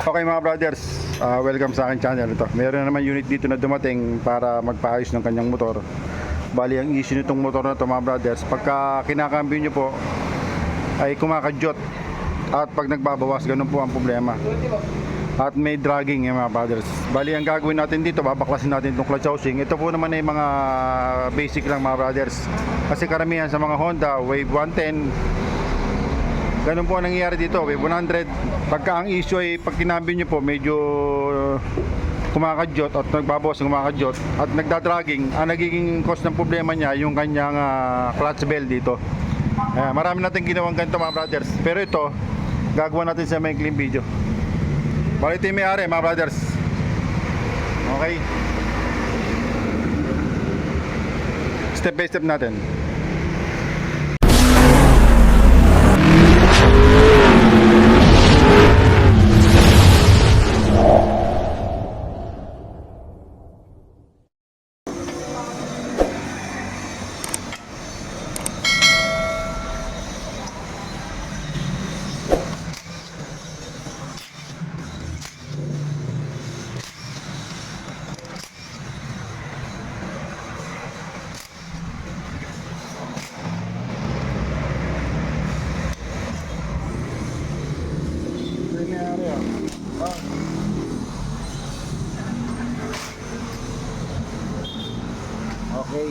Okay mga brothers, welcome sa aking channel. Ito, meron na naman unit dito na dumating para magpaayos ng kanyang motor. Bali, ang issue nitong motor na ito mga brothers, pagka kinakambyo nyo po ay kumakadyot, at pag nagbabawas, ganun po ang problema. At may dragging mga brothers. Bali, ang gagawin natin dito, babaklasin natin itong clutch housing. Ito po naman ay mga basic lang mga brothers, kasi karamihan sa mga Honda Wave 110, ganun po ang nangyayari dito, Wave 100. Pagka ang issue ay pag kinambyo nyo po, medyo kumakadyot at nagbabawas ng kumakadyot at nagdadragging, ang nagiging cause ng problema niya yung kanyang clutch bell dito. Marami natin ginawang ganito mga brothers, pero ito gagawa natin sa may clean video. Bali, ito yung may-ari mga brothers. Okay, step by step natin. Okay.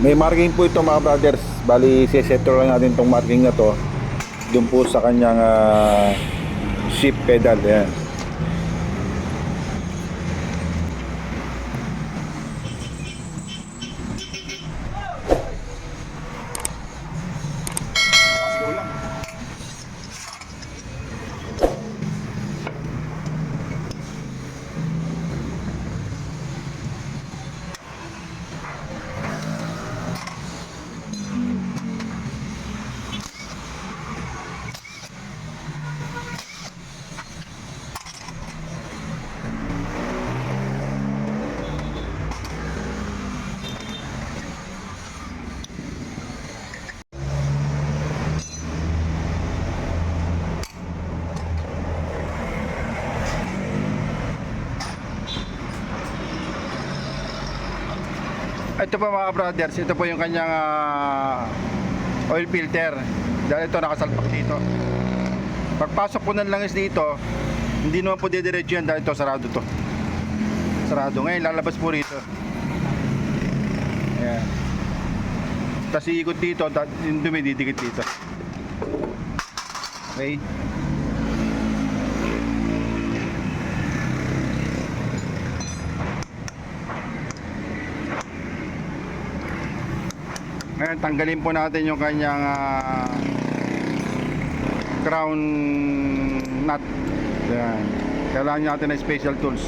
May marking po ito mga brothers. Bali, sisetro lang natin itong marking na to doon po sa kanyang shift pedal. Yan. Ito po mga brothers, ito po yung kanyang oil filter. Dahil ito nakasalpak dito. Pagpasok po ng langis dito, hindi naman po didiretso yan dahil ito sarado to. Sarado. Ngayon lalabas po rito. Ayan. Tapos iikot dito, yung dumi didikit dito. Okay. Ngayon, tanggalin po natin yung kanyang crown nut. Ayan. Kailangan natin ng special tools.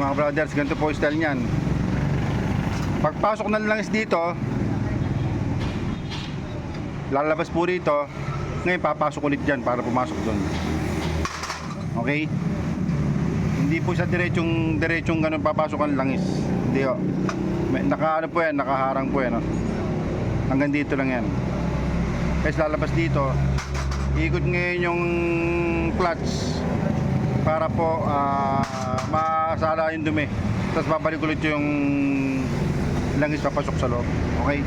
mga brothers, ganito po yung style niyan. Pagpasok ng langis dito, lalabas po rito. Ngayon papasok ulit dyan para pumasok doon. Okay? Hindi po siya diretsong ganun papasok ang langis. Hindi o. Nakaano po yan, nakaharang po yan. Hanggang dito lang yan. Kasi lalabas dito, ikot ngayon yung clutch para po masala yung dumi. Tapos babalik ulit yung langis papasok sa loob. Okay?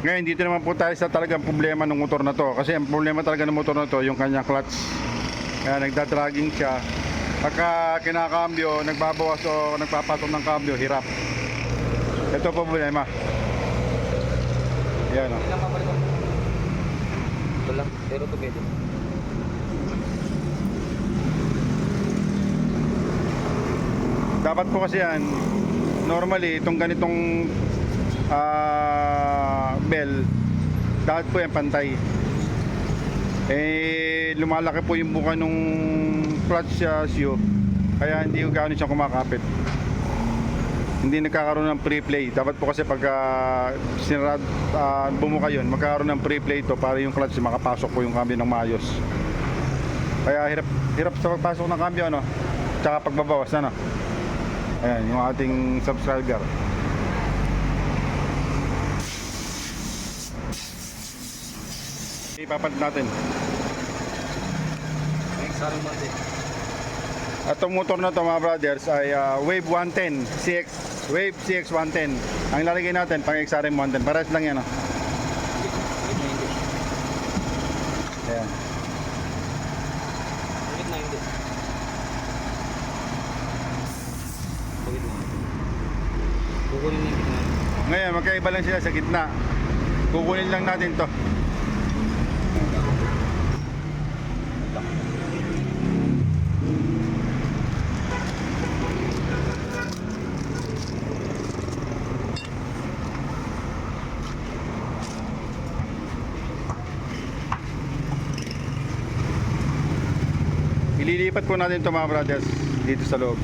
Ngayon dito naman po tayo sa talagang problema ng motor na to. Kasi ang problema talaga ng motor na to, yung kanyang clutch. Kaya nagdadragging siya. Pagka kinakambyo, nagbabawas o nagpapasok ng kambyo, hirap. Ito po problema. Yan o. Ito lang, pero together. Dapat po kasi yan, normally itong ganitong bell, dapat po yan pantay. Eh lumalaki po yung buka nung clutch shoe, kaya hindi ko gaano siya kumakapit. Hindi nagkakaroon ng pre-play. Dapat po kasi pag bumuka yun, magkakaroon ng pre-play to para yung clutch makapasok po yung cambio ng maayos. Kaya hirap sa pagpasok ng cambio, ano, tsaka pagbabawas, ano. Ayan yung ating subscriber. Ipapalit natin. Sarang mati. At itong motor na to mga brothers ay Wave 110 CX, Wave CX 110. Ang lalagay natin pang XRM 110. Pares lang yan, oh. Ayan. Bakit na hindi? Bakit na? Kukunin na yung gitna. Ngayon magkaiba lang sila sa gitna. Kukunin lang natin to. Ililipat po natin ito mga brothers dito sa loob.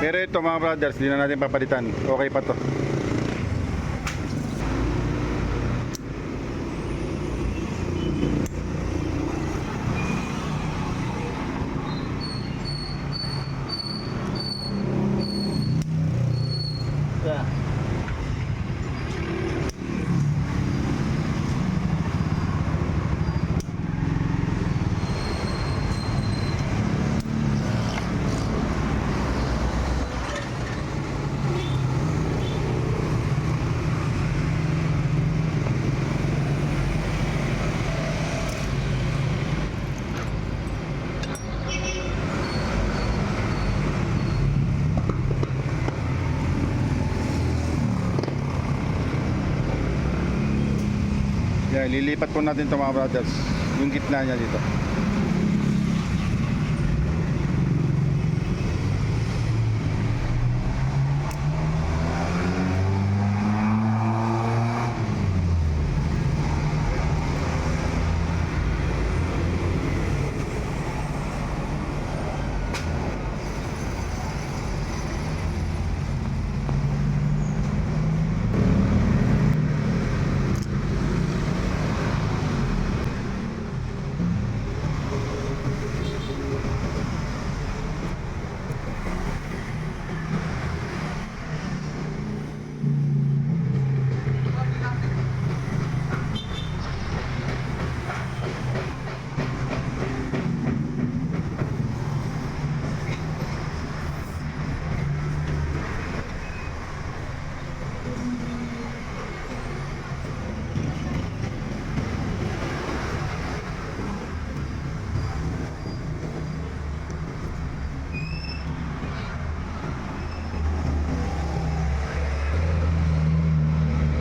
Pero ito mga brothers, hindi na natin papalitan. Okay pa to. Yeah. Yan, lilipat po natin ito mga brothers. Yung gitna niya dito.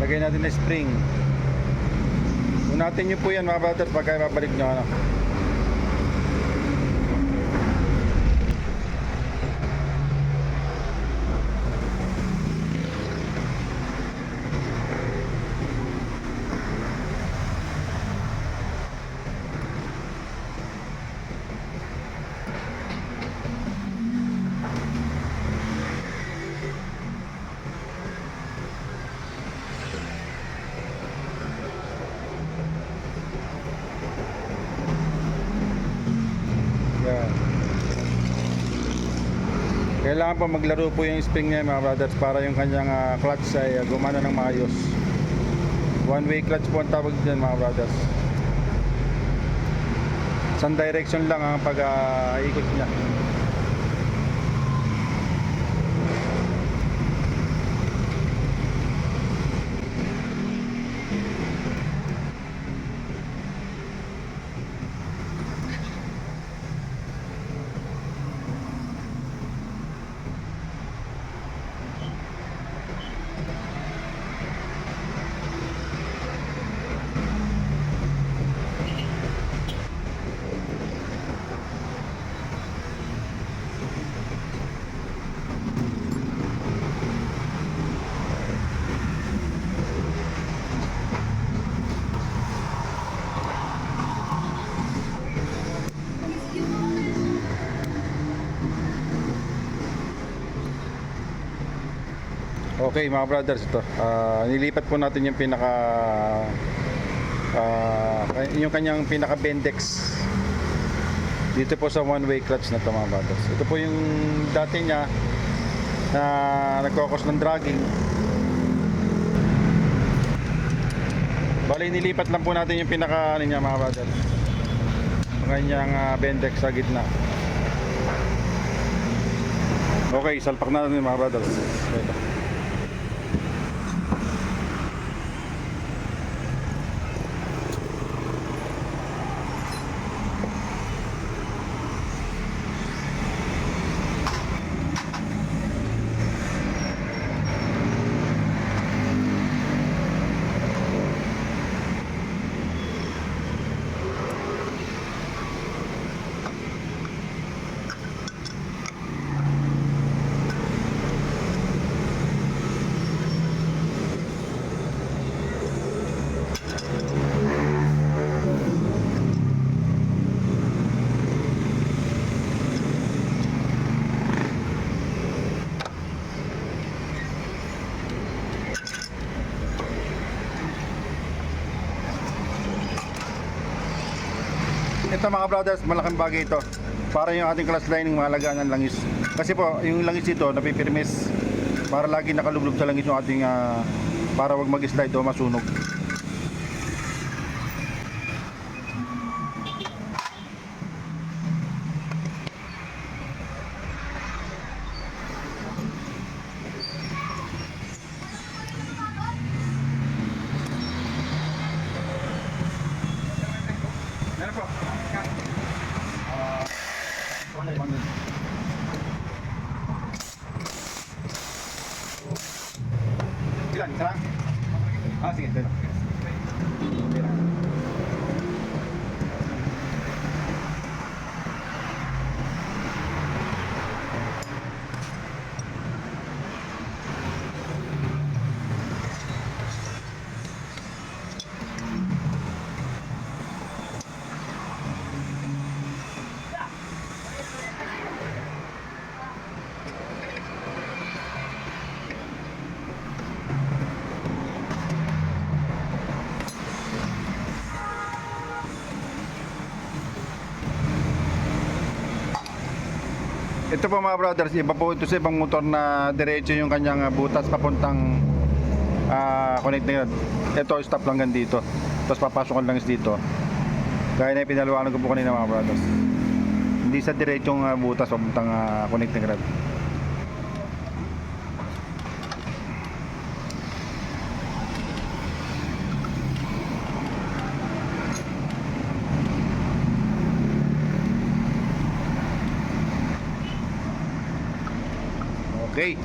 Lagay natin na spring. Unatin nyo po yan mga brothers pagka babalik nyo, ano. Kailangan po maglaro po yung spring niya mga brothers para yung kanyang clutch ay gumana ng maayos. One way clutch po ang tawag dyan mga brothers. Isang direction lang ang pag-ikot niya. Okay mga brothers, ito nilipat po natin yung yung kanyang pinaka bendex dito po sa one way clutch na ito mga brothers. Ito po yung dati niya na nagkokos ng dragging. Bali nilipat lang po natin yung pinaka niya mga brothers, yung kanyang bendex sa gitna. Okay, salpak na natin mga brothers. Ito. Ito mga brothers, malaking bagay ito para yung ating clutch lining mahalagaan ng langis. Kasi po, yung langis dito napipirmis para lagi nakalublob sa langis yung ating para wag mag-slide o masunog. Meron po. Ilan? Isa lang? Sige. Dito. Ito po mga brothers, iba po ito sa ibang motor na diretso yung kanyang butas papuntang connecting rod. Ito stop lang gan dito. Tapos papasok ang langis dito. Gaya na pinaliwanag ko po kanina mga brothers. Hindi sa diretsong butas papuntang connecting rod. Okay.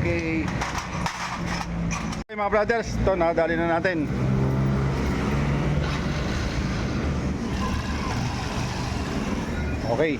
Okay. Okay mga brothers, ito nakadali na natin. Okay.